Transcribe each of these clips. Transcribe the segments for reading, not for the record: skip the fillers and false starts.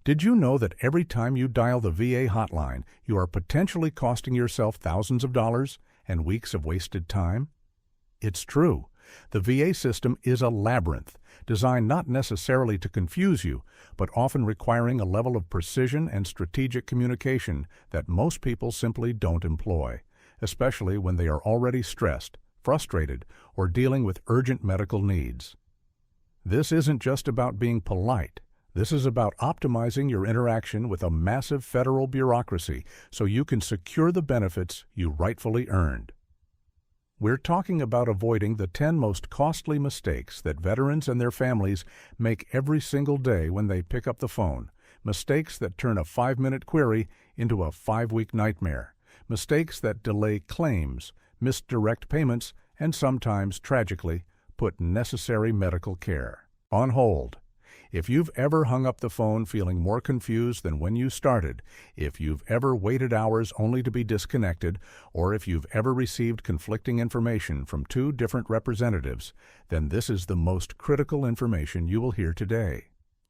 Did you know that every time you dial the VA hotline, you are potentially costing yourself thousands of dollars and weeks of wasted time? It's true. The VA system is a labyrinth, designed not necessarily to confuse you, but often requiring a level of precision and strategic communication that most people simply don't employ, especially when they are already stressed, frustrated, or dealing with urgent medical needs. This isn't just about being polite. This is about optimizing your interaction with a massive federal bureaucracy so you can secure the benefits you rightfully earned. We're talking about avoiding the 10 most costly mistakes that veterans and their families make every single day when they pick up the phone. Mistakes that turn a 5-minute query into a 5-week nightmare. Mistakes that delay claims, misdirect payments, and sometimes, tragically, put necessary medical care on hold. If you've ever hung up the phone feeling more confused than when you started, if you've ever waited hours only to be disconnected, or if you've ever received conflicting information from 2 different representatives, then this is the most critical information you will hear today.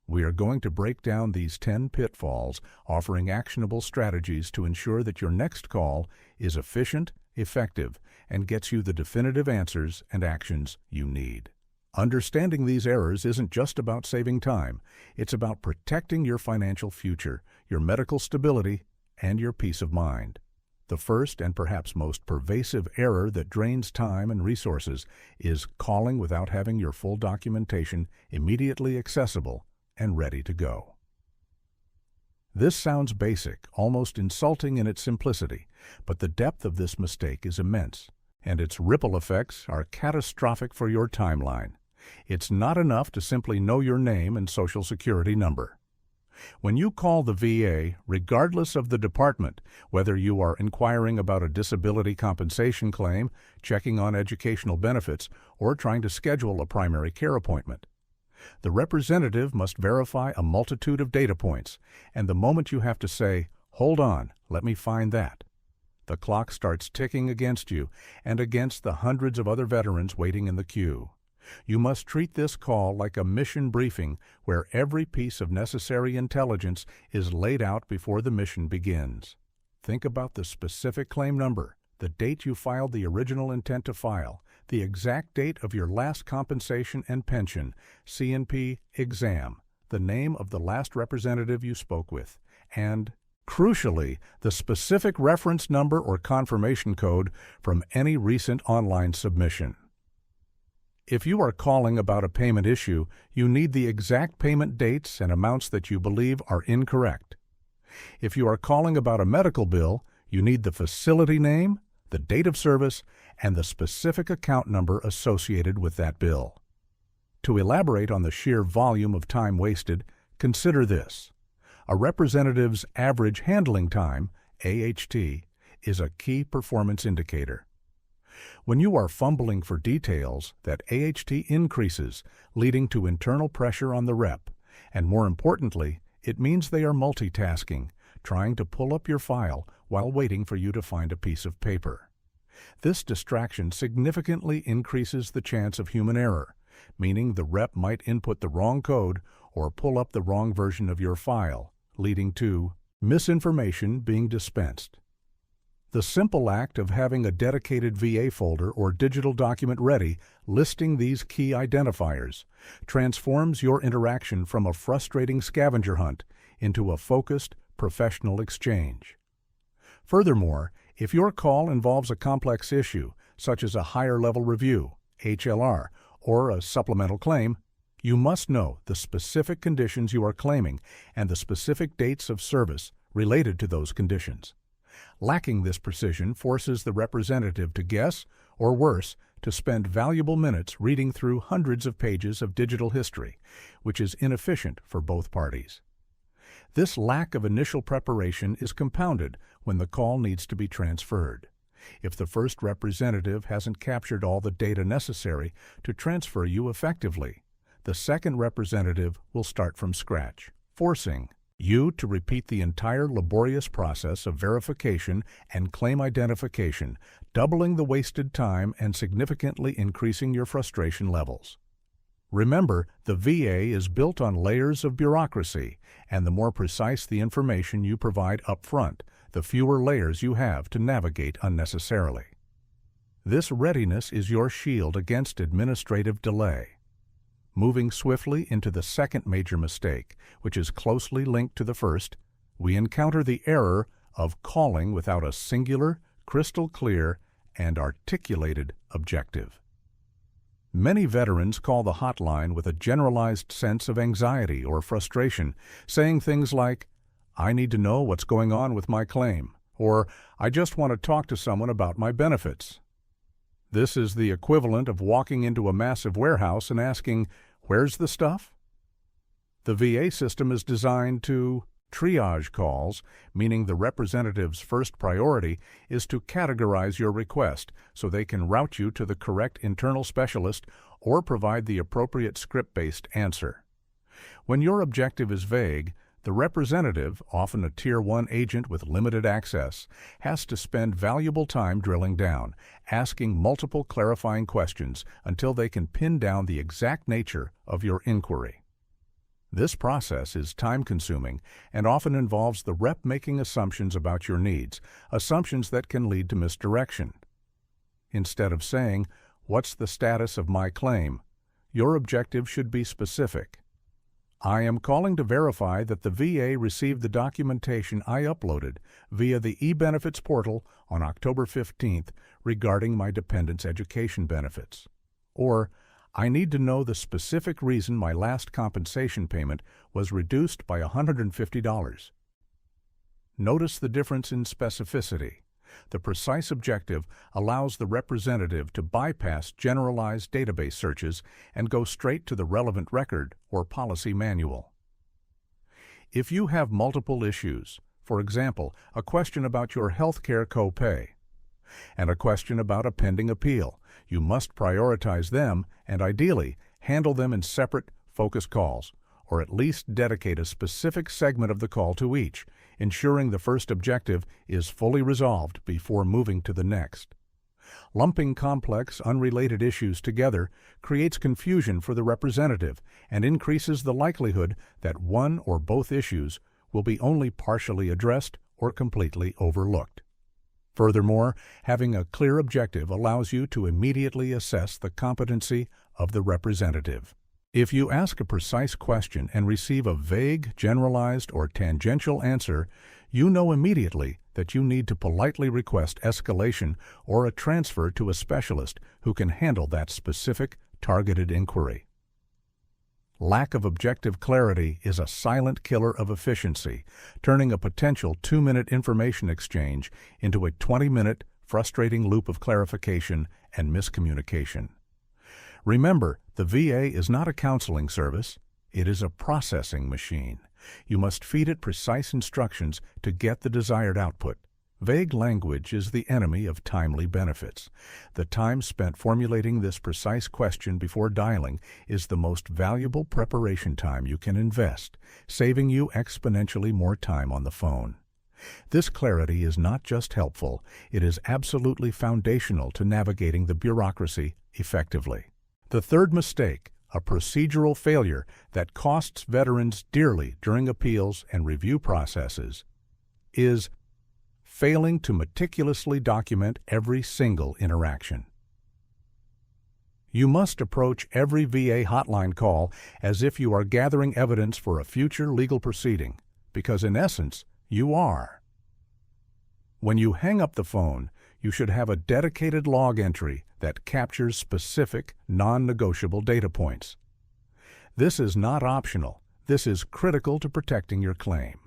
We are going to break down these 10 pitfalls, offering actionable strategies to ensure that your next call is efficient, effective, and gets you the definitive answers and actions you need. Understanding these errors isn't just about saving time. It's about protecting your financial future, your medical stability, and your peace of mind. The first and perhaps most pervasive error that drains time and resources is calling without having your full documentation immediately accessible and ready to go. This sounds basic, almost insulting in its simplicity, but the depth of this mistake is immense, and its ripple effects are catastrophic for your timeline. It's not enough to simply know your name and Social Security number. When you call the VA, regardless of the department, whether you are inquiring about a disability compensation claim, checking on educational benefits, or trying to schedule a primary care appointment, the representative must verify a multitude of data points, and the moment you have to say, "Hold on, let me find that," the clock starts ticking against you and against the hundreds of other veterans waiting in the queue. You must treat this call like a mission briefing where every piece of necessary intelligence is laid out before the mission begins. Think about the specific claim number, the date you filed the original intent to file, the exact date of your last compensation and pension, C&P exam, the name of the last representative you spoke with, and, crucially, the specific reference number or confirmation code from any recent online submission. If you are calling about a payment issue, you need the exact payment dates and amounts that you believe are incorrect. If you are calling about a medical bill, you need the facility name, the date of service, and the specific account number associated with that bill. To elaborate on the sheer volume of time wasted, consider this. A representative's average handling time, AHT, is a key performance indicator. When you are fumbling for details, that AHT increases, leading to internal pressure on the rep, and more importantly, it means they are multitasking, trying to pull up your file while waiting for you to find a piece of paper. This distraction significantly increases the chance of human error, meaning the rep might input the wrong code or pull up the wrong version of your file, leading to misinformation being dispensed. The simple act of having a dedicated VA folder or digital document ready listing these key identifiers transforms your interaction from a frustrating scavenger hunt into a focused, professional exchange. Furthermore, if your call involves a complex issue, such as a higher-level review, HLR, or a supplemental claim, you must know the specific conditions you are claiming and the specific dates of service related to those conditions. Lacking this precision forces the representative to guess, or worse, to spend valuable minutes reading through hundreds of pages of digital history, which is inefficient for both parties. This lack of initial preparation is compounded when the call needs to be transferred. If the first representative hasn't captured all the data necessary to transfer you effectively, the second representative will start from scratch, forcing you to repeat the entire laborious process of verification and claim identification, doubling the wasted time and significantly increasing your frustration levels. Remember, the VA is built on layers of bureaucracy, and the more precise the information you provide up front, the fewer layers you have to navigate unnecessarily. This readiness is your shield against administrative delay. Moving swiftly into the second major mistake, which is closely linked to the first, we encounter the error of calling without a singular, crystal clear, and articulated objective. Many veterans call the hotline with a generalized sense of anxiety or frustration, saying things like, "I need to know what's going on with my claim," or "I just want to talk to someone about my benefits." This is the equivalent of walking into a massive warehouse and asking, "Where's the stuff?" The VA system is designed to triage calls, meaning the representative's first priority is to categorize your request so they can route you to the correct internal specialist or provide the appropriate script-based answer. When your objective is vague, the representative, often a Tier 1 agent with limited access, has to spend valuable time drilling down, asking multiple clarifying questions until they can pin down the exact nature of your inquiry. This process is time-consuming and often involves the rep making assumptions about your needs, assumptions that can lead to misdirection. Instead of saying, "What's the status of my claim?" your objective should be specific. "I am calling to verify that the VA received the documentation I uploaded via the eBenefits portal on October 15th regarding my dependents' education benefits." Or, "I need to know the specific reason my last compensation payment was reduced by $150. Notice the difference in specificity. The precise objective allows the representative to bypass generalized database searches and go straight to the relevant record or policy manual. If you have multiple issues, for example, a question about your healthcare copay and a question about a pending appeal, you must prioritize them and ideally handle them in separate, focused calls, or at least dedicate a specific segment of the call to each, ensuring the first objective is fully resolved before moving to the next. Lumping complex, unrelated issues together creates confusion for the representative and increases the likelihood that one or both issues will be only partially addressed or completely overlooked. Furthermore, having a clear objective allows you to immediately assess the competency of the representative. If you ask a precise question and receive a vague, generalized, or tangential answer, you know immediately that you need to politely request escalation or a transfer to a specialist who can handle that specific, targeted inquiry. Lack of objective clarity is a silent killer of efficiency, turning a potential 2-minute information exchange into a 20-minute, frustrating loop of clarification and miscommunication. Remember, the VA is not a counseling service. It is a processing machine. You must feed it precise instructions to get the desired output. Vague language is the enemy of timely benefits. The time spent formulating this precise question before dialing is the most valuable preparation time you can invest, saving you exponentially more time on the phone. This clarity is not just helpful, it is absolutely foundational to navigating the bureaucracy effectively. The third mistake, a procedural failure that costs veterans dearly during appeals and review processes, is failing to meticulously document every single interaction. You must approach every VA hotline call as if you are gathering evidence for a future legal proceeding, because in essence, you are. When you hang up the phone, you should have a dedicated log entry that captures specific, non-negotiable data points. This is not optional. This is critical to protecting your claim.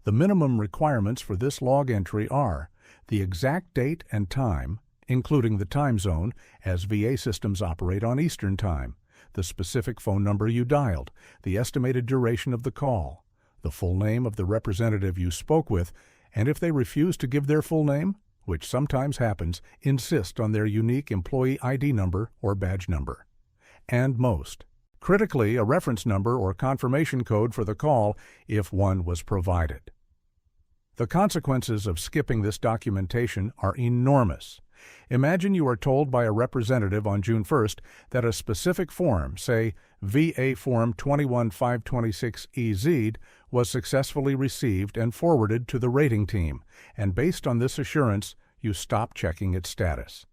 The minimum requirements for this log entry are the exact date and time, including the time zone, as VA systems operate on Eastern Time, the specific phone number you dialed, the estimated duration of the call, the full name of the representative you spoke with, and if they refuse to give their full name, which sometimes happens, insist on their unique employee ID number or badge number. And most critically, a reference number or confirmation code for the call if one was provided. The consequences of skipping this documentation are enormous. Imagine you are told by a representative on June 1st that a specific form, say VA Form 21526EZ, was successfully received and forwarded to the rating team, and based on this assurance, you stop checking its status.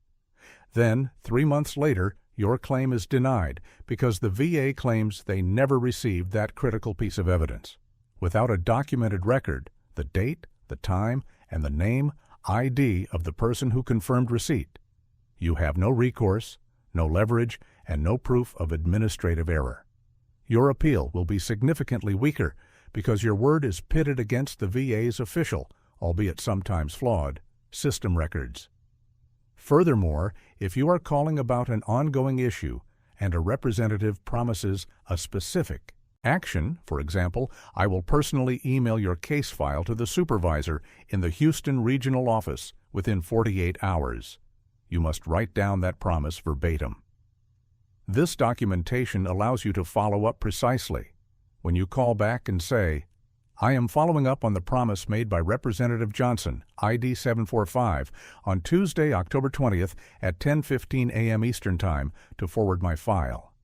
Then, 3 months later, your claim is denied because the VA claims they never received that critical piece of evidence. Without a documented record, the date, the time, and the name, ID of the person who confirmed receipt, you have no recourse, no leverage, and no proof of administrative error. Your appeal will be significantly weaker because your word is pitted against the VA's official, albeit sometimes flawed, system records. Furthermore, if you are calling about an ongoing issue and a representative promises a specific action, for example, I will personally email your case file to the supervisor in the Houston Regional Office within 48 hours. You must write down that promise verbatim. This documentation allows you to follow up precisely. When you call back and say, I am following up on the promise made by Representative Johnson, ID 745, on Tuesday, October 20th at 10:15 a.m. Eastern Time to forward my file.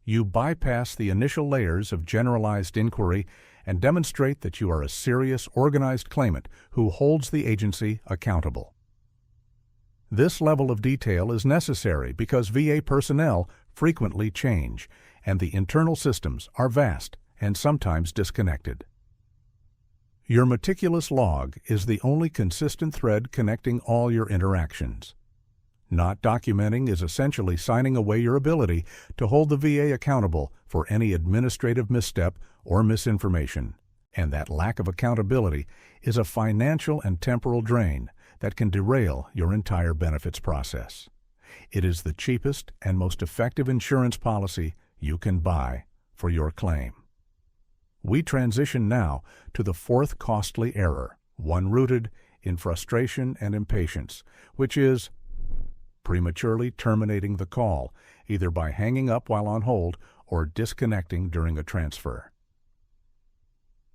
You bypass the initial layers of generalized inquiry and demonstrate that you are a serious, organized claimant who holds the agency accountable. This level of detail is necessary because VA personnel frequently change, and the internal systems are vast and sometimes disconnected. Your meticulous log is the only consistent thread connecting all your interactions. Not documenting is essentially signing away your ability to hold the VA accountable for any administrative misstep or misinformation, and that lack of accountability is a financial and temporal drain that can derail your entire benefits process. It is the cheapest and most effective insurance policy you can buy for your claim. We transition now to the fourth costly error, one rooted in frustration and impatience, which is prematurely terminating the call, either by hanging up while on hold or disconnecting during a transfer.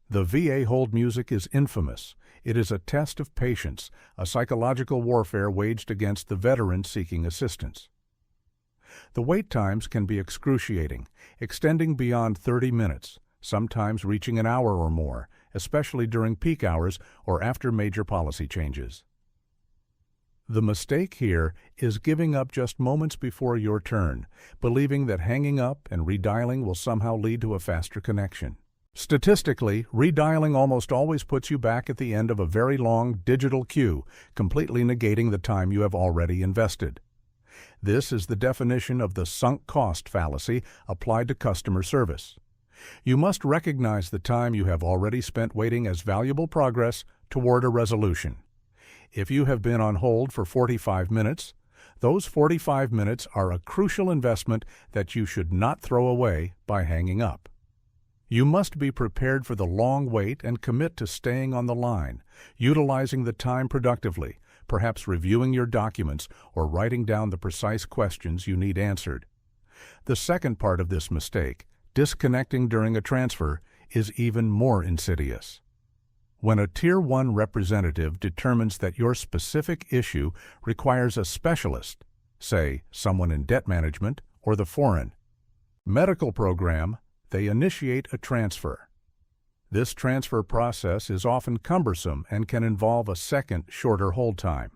The VA hold music is infamous. It is a test of patience, a psychological warfare waged against the veteran seeking assistance. The wait times can be excruciating, extending beyond 30 minutes, sometimes reaching an hour or more, especially during peak hours or after major policy changes. The mistake here is giving up just moments before your turn, believing that hanging up and redialing will somehow lead to a faster connection. Statistically, redialing almost always puts you back at the end of a very long digital queue, completely negating the time you have already invested. This is the definition of the sunk cost fallacy applied to customer service. You must recognize the time you have already spent waiting as valuable progress toward a resolution. If you have been on hold for 45 minutes, those 45 minutes are a crucial investment that you should not throw away by hanging up. You must be prepared for the long wait and commit to staying on the line, utilizing the time productively, perhaps reviewing your documents or writing down the precise questions you need answered. The second part of this mistake, disconnecting during a transfer, is even more insidious. When a Tier 1 representative determines that your specific issue requires a specialist, say someone in debt management or the foreign medical program, they initiate a transfer. This transfer process is often cumbersome and can involve a second, shorter hold time.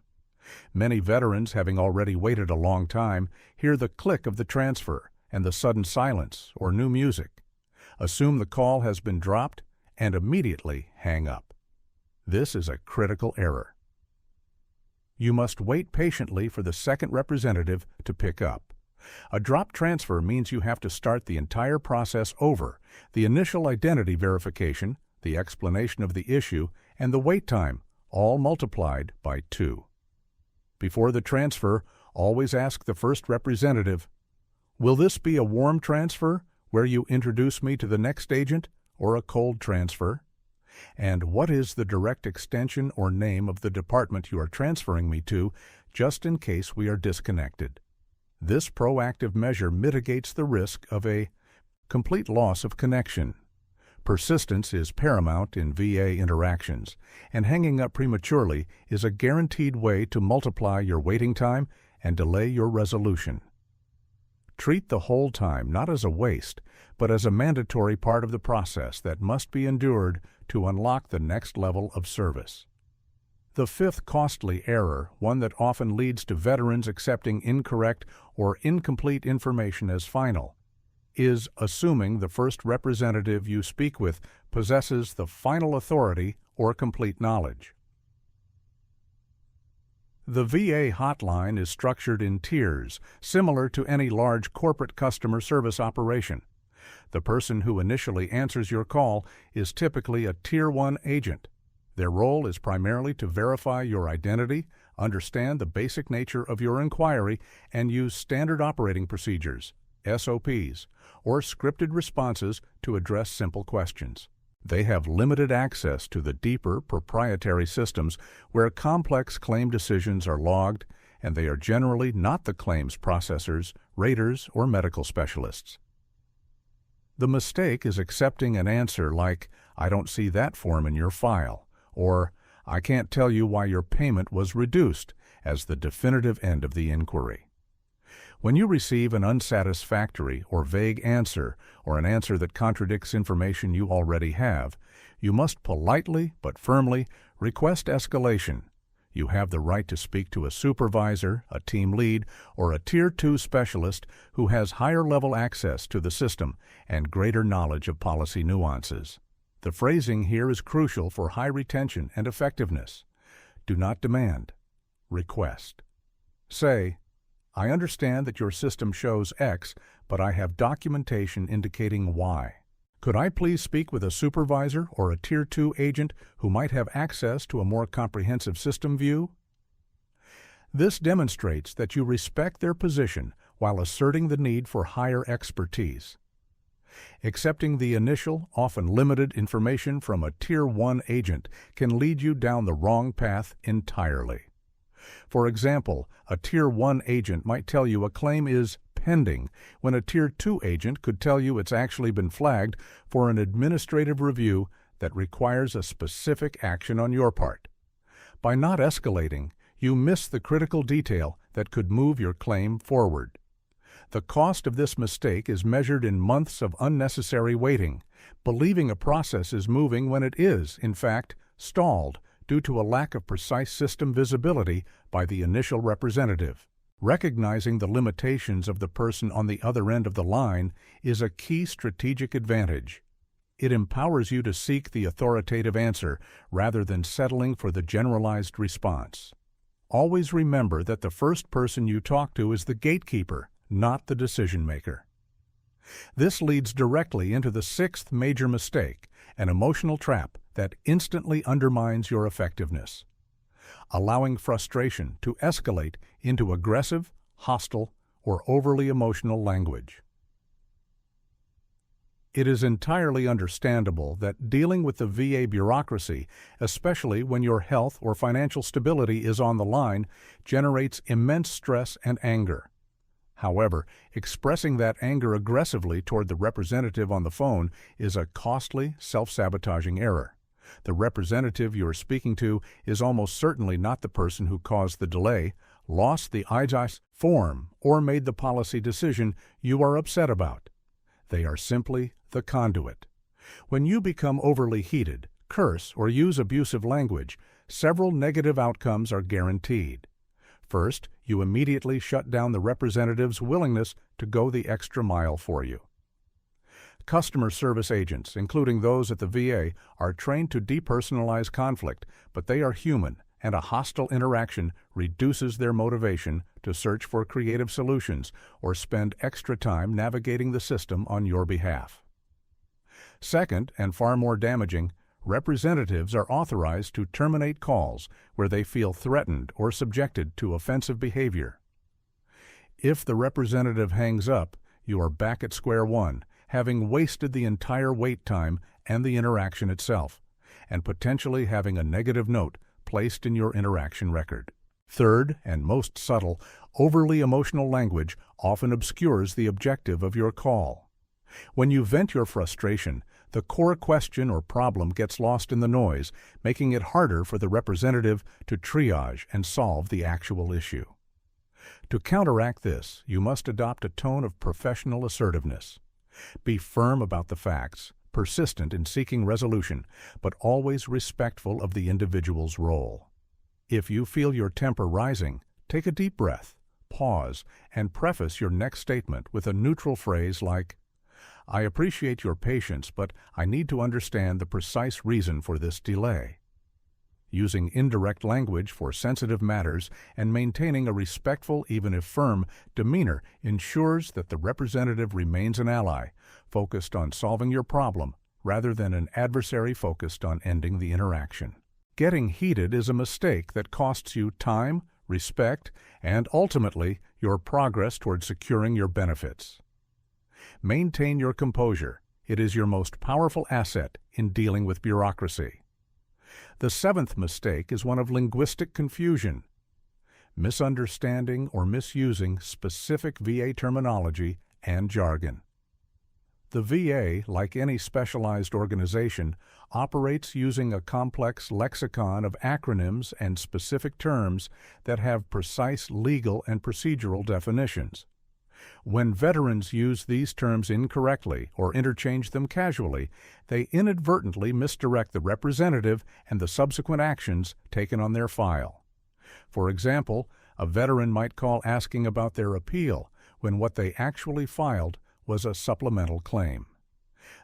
Many veterans, having already waited a long time, hear the click of the transfer and the sudden silence or new music, assume the call has been dropped, and immediately hang up. This is a critical error. You must wait patiently for the second representative to pick up. A drop transfer means you have to start the entire process over, the initial identity verification, the explanation of the issue, and the wait time, all multiplied by 2. Before the transfer, always ask the first representative, will this be a warm transfer, where you introduce me to the next agent, or a cold transfer? And what is the direct extension or name of the department you are transferring me to, just in case we are disconnected? This proactive measure mitigates the risk of a complete loss of connection. Persistence is paramount in VA interactions, and hanging up prematurely is a guaranteed way to multiply your waiting time and delay your resolution. Treat the hold time not as a waste, but as a mandatory part of the process that must be endured to unlock the next level of service. The fifth costly error, one that often leads to veterans accepting incorrect or incomplete information as final, is assuming the first representative you speak with possesses the final authority or complete knowledge. The VA hotline is structured in tiers, similar to any large corporate customer service operation. The person who initially answers your call is typically a Tier 1 agent. Their role is primarily to verify your identity, understand the basic nature of your inquiry, and use standard operating procedures, SOPs, or scripted responses to address simple questions. They have limited access to the deeper proprietary systems where complex claim decisions are logged, and they are generally not the claims processors, raters, or medical specialists. The mistake is accepting an answer like, "I don't see that form in your file," or "I can't tell you why your payment was reduced," as the definitive end of the inquiry. When you receive an unsatisfactory or vague answer, or an answer that contradicts information you already have, you must politely but firmly request escalation. You have the right to speak to a supervisor, a team lead, or a Tier 2 specialist who has higher-level access to the system and greater knowledge of policy nuances. The phrasing here is crucial for high retention and effectiveness. Do not demand. Request. Say, "I understand that your system shows X, but I have documentation indicating Y. Could I please speak with a supervisor or a Tier 2 agent who might have access to a more comprehensive system view?" This demonstrates that you respect their position while asserting the need for higher expertise. Accepting the initial, often limited information from a Tier 1 agent can lead you down the wrong path entirely. For example, a Tier 1 agent might tell you a claim is pending, when a Tier 2 agent could tell you it's actually been flagged for an administrative review that requires a specific action on your part. By not escalating, you miss the critical detail that could move your claim forward. The cost of this mistake is measured in months of unnecessary waiting, believing a process is moving when it is, in fact, stalled due to a lack of precise system visibility by the initial representative. Recognizing the limitations of the person on the other end of the line is a key strategic advantage. It empowers you to seek the authoritative answer rather than settling for the generalized response. Always remember that the first person you talk to is the gatekeeper, not the decision maker. This leads directly into the sixth major mistake, an emotional trap that instantly undermines your effectiveness. Allowing frustration to escalate into aggressive, hostile, or overly emotional language. It is entirely understandable that dealing with the VA bureaucracy, especially when your health or financial stability is on the line, generates immense stress and anger. However, expressing that anger aggressively toward the representative on the phone is a costly, self-sabotaging error. The representative you are speaking to is almost certainly not the person who caused the delay, lost the IJIS form, or made the policy decision you are upset about. They are simply the conduit. When you become overly heated, curse, or use abusive language, several negative outcomes are guaranteed. First, you immediately shut down the representative's willingness to go the extra mile for you. Customer service agents, including those at the VA, are trained to depersonalize conflict, but they are human, and a hostile interaction reduces their motivation to search for creative solutions or spend extra time navigating the system on your behalf. Second, and far more damaging, representatives are authorized to terminate calls where they feel threatened or subjected to offensive behavior. If the representative hangs up, you are back at square one, having wasted the entire wait time and the interaction itself, and potentially having a negative note placed in your interaction record. Third, and most subtle, overly emotional language often obscures the objective of your call. When you vent your frustration, The core question or problem gets lost in the noise, making it harder for the representative to triage and solve the actual issue. To counteract this, you must adopt a tone of professional assertiveness. Be firm about the facts, persistent in seeking resolution, but always respectful of the individual's role. If you feel your temper rising, take a deep breath, pause, and preface your next statement with a neutral phrase like, "I appreciate your patience, but I need to understand the precise reason for this delay." Using indirect language for sensitive matters and maintaining a respectful, even if firm, demeanor ensures that the representative remains an ally, focused on solving your problem rather than an adversary focused on ending the interaction. Getting heated is a mistake that costs you time, respect, and ultimately your progress toward securing your benefits. Maintain your composure. It is your most powerful asset in dealing with bureaucracy. The seventh mistake is one of linguistic confusion. Misunderstanding or misusing specific VA terminology and jargon. The VA, like any specialized organization, operates using a complex lexicon of acronyms and specific terms that have precise legal and procedural definitions. When veterans use these terms incorrectly or interchange them casually, they inadvertently misdirect the representative and the subsequent actions taken on their file. For example, a veteran might call asking about their appeal when what they actually filed was a supplemental claim.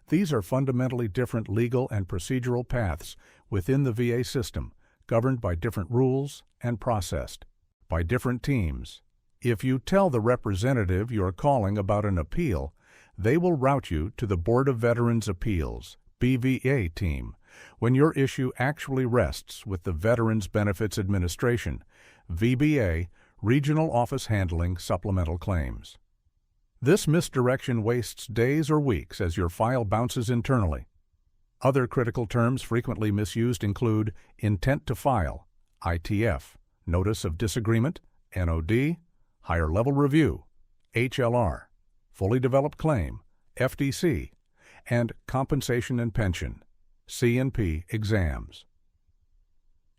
These are fundamentally different legal and procedural paths within the VA system, governed by different rules and processed by different teams. If you tell the representative you are calling about an appeal, they will route you to the Board of Veterans Appeals, BVA team, when your issue actually rests with the Veterans Benefits Administration, VBA, Regional Office handling supplemental claims. This misdirection wastes days or weeks as your file bounces internally. Other critical terms frequently misused include intent to file, ITF, notice of disagreement, NOD, higher level review, HLR, fully developed claim, FDC, and compensation and pension, C&P exams.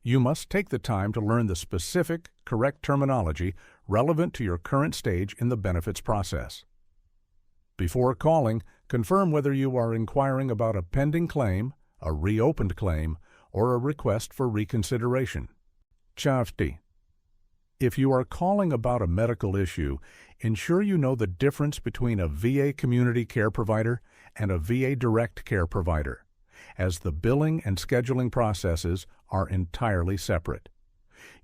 You must take the time to learn the specific, correct terminology relevant to your current stage in the benefits process. Before calling, confirm whether you are inquiring about a pending claim, a reopened claim, or a request for reconsideration. Chafti. If you are calling about a medical issue, ensure you know the difference between a VA community care provider and a VA direct care provider, as the billing and scheduling processes are entirely separate.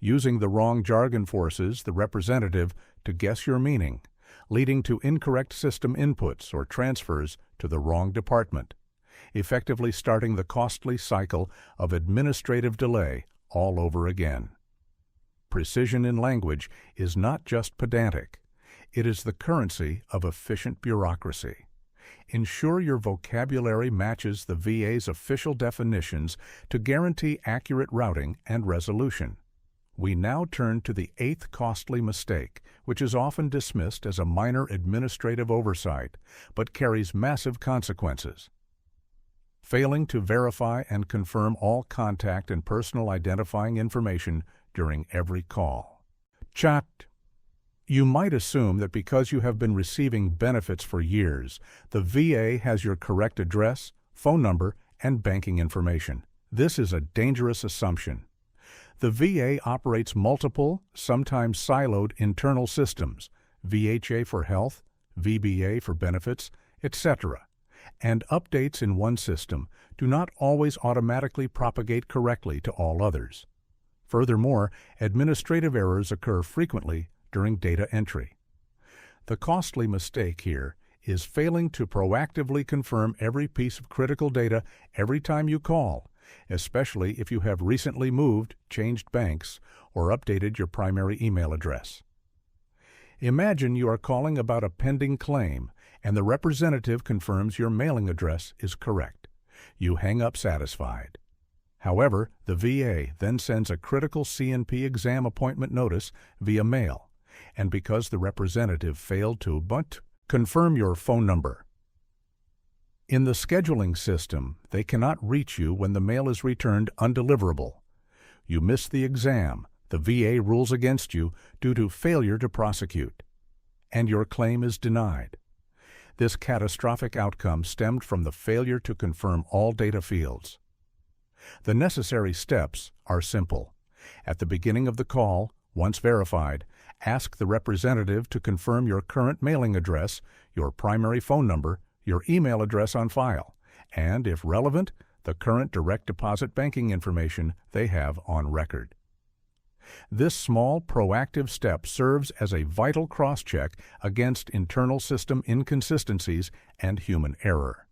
Using the wrong jargon forces the representative to guess your meaning, leading to incorrect system inputs or transfers to the wrong department, effectively starting the costly cycle of administrative delay all over again. Precision in language is not just pedantic. It is the currency of efficient bureaucracy. Ensure your vocabulary matches the VA's official definitions to guarantee accurate routing and resolution. We now turn to the eighth costly mistake, which is often dismissed as a minor administrative oversight, but carries massive consequences. Failing to verify and confirm all contact and personal identifying information during every call. Chat. You might assume that because you have been receiving benefits for years, the VA has your correct address, phone number, and banking information. This is a dangerous assumption. The VA operates multiple, sometimes siloed internal systems, VHA for health, VBA for benefits, etc., and updates in one system do not always automatically propagate correctly to all others. Furthermore, administrative errors occur frequently during data entry. The costly mistake here is failing to proactively confirm every piece of critical data every time you call, especially if you have recently moved, changed banks, or updated your primary email address. Imagine you are calling about a pending claim and the representative confirms your mailing address is correct. You hang up satisfied. However, the VA then sends a critical C&P exam appointment notice via mail, and because the representative failed to confirm your phone number. In the scheduling system, they cannot reach you when the mail is returned undeliverable. You miss the exam, the VA rules against you due to failure to prosecute, and your claim is denied. This catastrophic outcome stemmed from the failure to confirm all data fields. The necessary steps are simple. At the beginning of the call, once verified, ask the representative to confirm your current mailing address, your primary phone number, your email address on file, and, if relevant, the current direct deposit banking information they have on record. This small, proactive step serves as a vital cross-check against internal system inconsistencies and human error.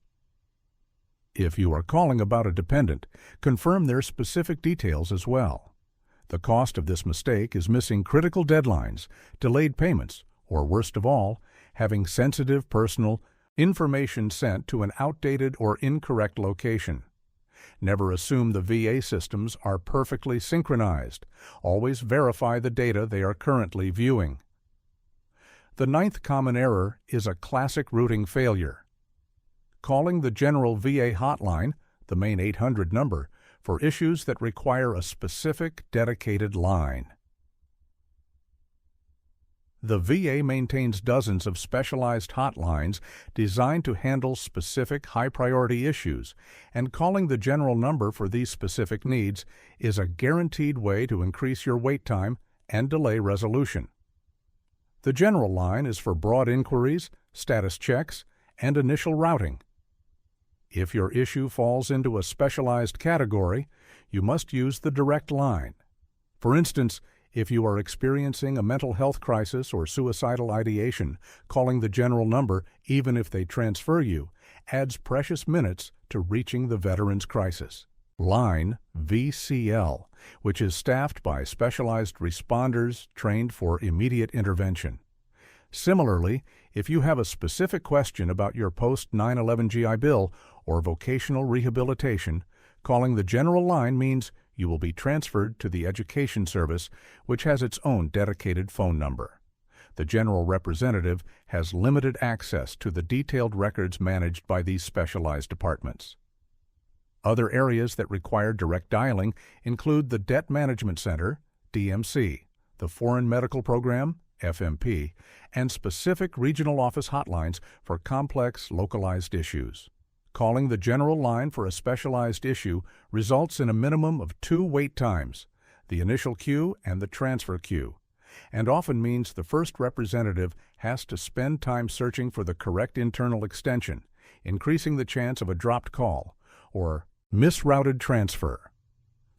If you are calling about a dependent, confirm their specific details as well. The cost of this mistake is missing critical deadlines, delayed payments, or worst of all, having sensitive personal information sent to an outdated or incorrect location. Never assume the VA systems are perfectly synchronized. Always verify the data they are currently viewing. The ninth common error is a classic routing failure. Calling the general VA hotline, the main 800 number, for issues that require a specific dedicated line. The VA maintains dozens of specialized hotlines designed to handle specific high-priority issues, and calling the general number for these specific needs is a guaranteed way to increase your wait time and delay resolution. The general line is for broad inquiries, status checks, and initial routing. If your issue falls into a specialized category, you must use the direct line. For instance, if you are experiencing a mental health crisis or suicidal ideation, calling the general number, even if they transfer you, adds precious minutes to reaching the veteran's crisis. Line VCL, which is staffed by specialized responders trained for immediate intervention. Similarly, if you have a specific question about your post-9/11 GI Bill or vocational rehabilitation, calling the general line means you will be transferred to the Education Service, which has its own dedicated phone number. The general representative has limited access to the detailed records managed by these specialized departments. Other areas that require direct dialing include the Debt Management Center, DMC, the Foreign Medical Program, FMP, and specific regional office hotlines for complex, localized issues. Calling the general line for a specialized issue results in a minimum of 2 wait times, the initial queue and the transfer queue, and often means the first representative has to spend time searching for the correct internal extension, increasing the chance of a dropped call or misrouted transfer.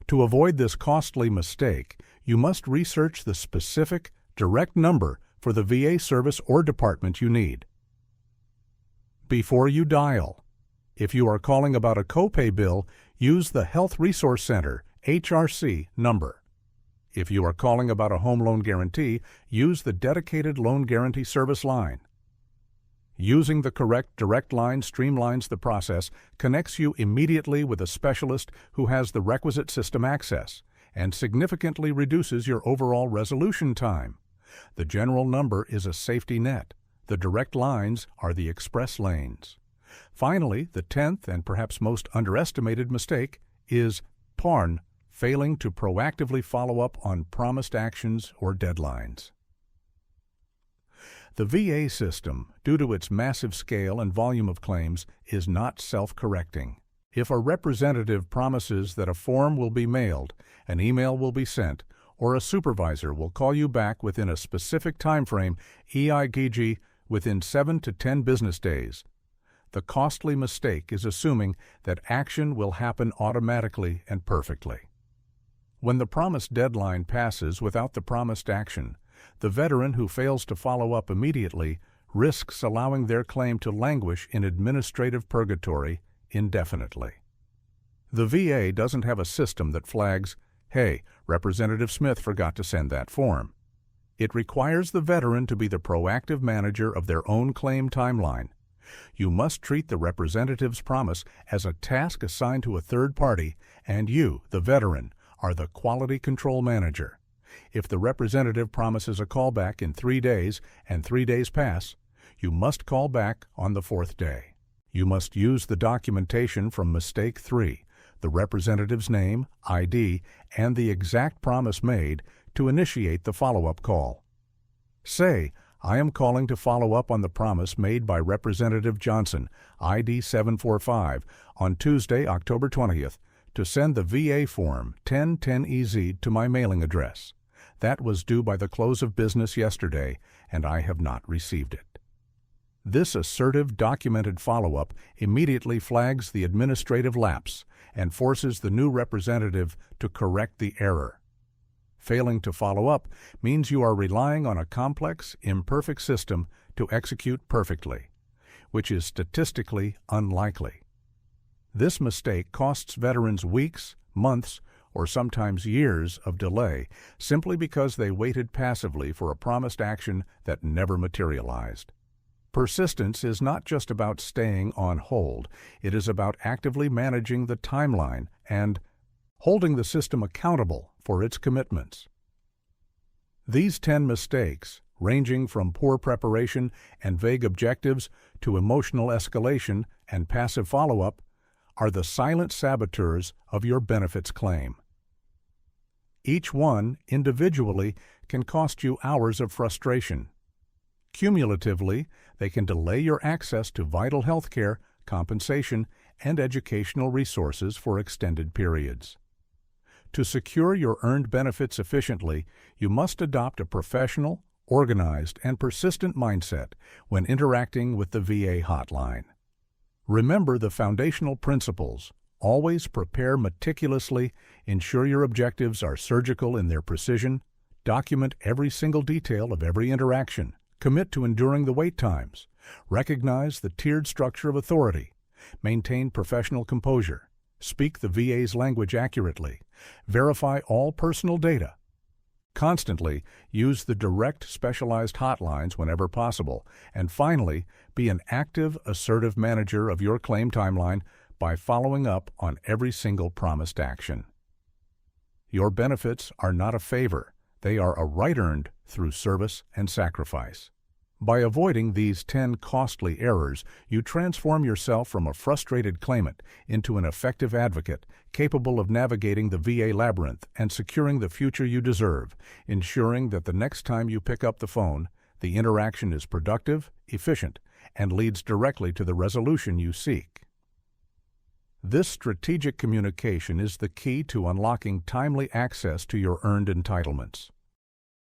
To avoid this costly mistake, you must research the specific, direct number for the VA service or department you need. Before you dial, if you are calling about a copay bill, use the Health Resource Center, HRC, number. If you are calling about a home loan guarantee, use the dedicated loan guarantee service line. Using the correct direct line streamlines the process, connects you immediately with a specialist who has the requisite system access, and significantly reduces your overall resolution time. The general number is a safety net. The direct lines are the express lanes. Finally, the 10th and perhaps most underestimated mistake is PARN, failing to proactively follow up on promised actions or deadlines. The VA system, due to its massive scale and volume of claims, is not self-correcting. If a representative promises that a form will be mailed, an email will be sent, or a supervisor will call you back within a specific time frame, e.g. within 7 to 10 business days, the costly mistake is assuming that action will happen automatically and perfectly. When the promised deadline passes without the promised action, the veteran who fails to follow up immediately risks allowing their claim to languish in administrative purgatory indefinitely. The VA doesn't have a system that flags, "Hey, Representative Smith forgot to send that form." It requires the veteran to be the proactive manager of their own claim timeline. You must treat the representative's promise as a task assigned to a third party, and you, the veteran, are the quality control manager. If the representative promises a callback in 3 days and 3 days pass, you must call back on the 4th day. You must use the documentation from Mistake 3, the representative's name, ID, and the exact promise made to initiate the follow-up call. Say, I am calling to follow up on the promise made by Representative Johnson, ID 745, on Tuesday, October 20th, to send the VA Form 1010EZ to my mailing address. That was due by the close of business yesterday, and I have not received it. This assertive, documented follow-up immediately flags the administrative lapse and forces the new representative to correct the error. Failing to follow up means you are relying on a complex, imperfect system to execute perfectly, which is statistically unlikely. This mistake costs veterans weeks, months, or sometimes years of delay simply because they waited passively for a promised action that never materialized. Persistence is not just about staying on hold. It is about actively managing the timeline and holding the system accountable for its commitments. These 10 mistakes, ranging from poor preparation and vague objectives to emotional escalation and passive follow-up, are the silent saboteurs of your benefits claim. Each one, individually, can cost you hours of frustration. Cumulatively, they can delay your access to vital health care, compensation, and educational resources for extended periods. To secure your earned benefits efficiently, you must adopt a professional, organized, and persistent mindset when interacting with the VA hotline. Remember the foundational principles. Always prepare meticulously, ensure your objectives are surgical in their precision, document every single detail of every interaction, commit to enduring the wait times, recognize the tiered structure of authority, maintain professional composure, speak the VA's language accurately, verify all personal data. Constantly use the direct specialized hotlines whenever possible, and finally, be an active, assertive manager of your claim timeline by following up on every single promised action. Your benefits are not a favor. They are a right earned through service and sacrifice. By avoiding these 10 costly errors, you transform yourself from a frustrated claimant into an effective advocate capable of navigating the VA labyrinth and securing the future you deserve, ensuring that the next time you pick up the phone, the interaction is productive, efficient, and leads directly to the resolution you seek. This strategic communication is the key to unlocking timely access to your earned entitlements.